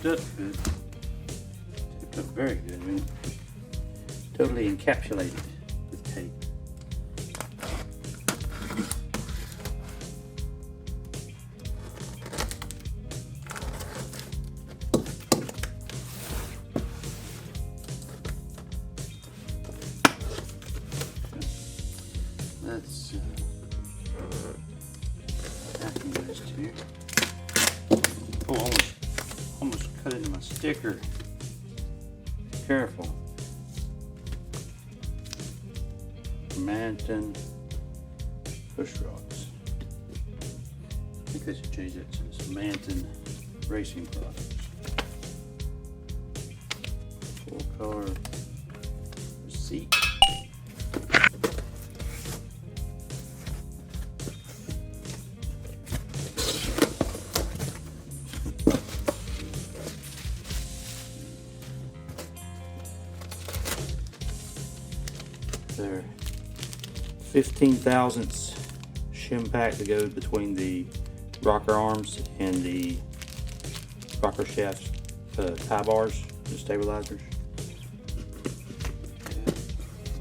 up good. Taped up very good. I mean, totally encapsulated with tape. Let's vacuum those two. Oh, almost cut into my sticker. Careful. Manton push rods. I think they should change that to this Manton racing products. Full color receipt. Their 15 thousandths shim pack that goes between the rocker arms and the rocker shafts tie bars, the stabilizers. Okay.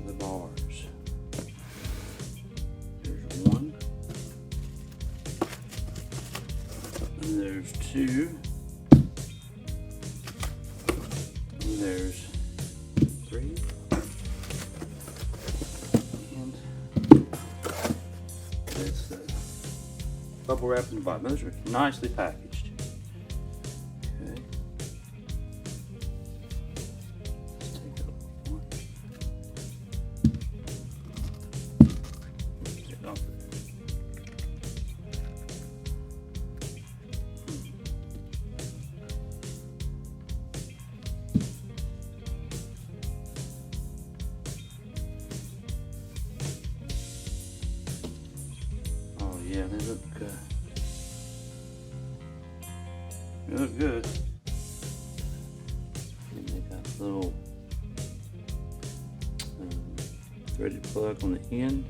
The bars. There's one. And there's two. And there's three. It's bubble wrap in the bottom. Those are nicely packaged. Okay. Let's take out one. Get it off there. Yeah, they look good. And they got a little threaded plug on the end.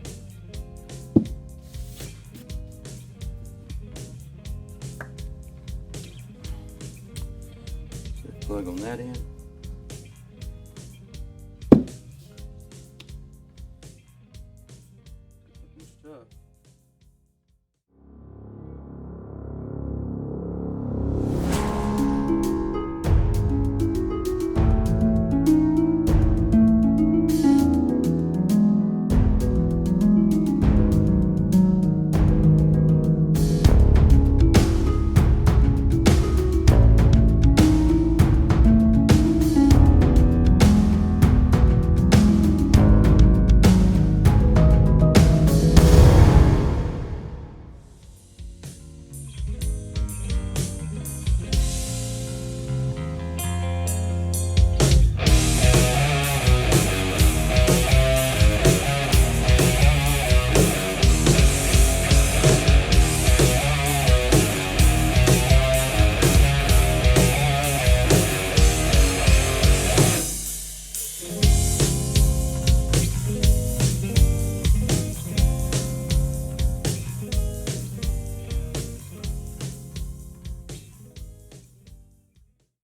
Plug on that end.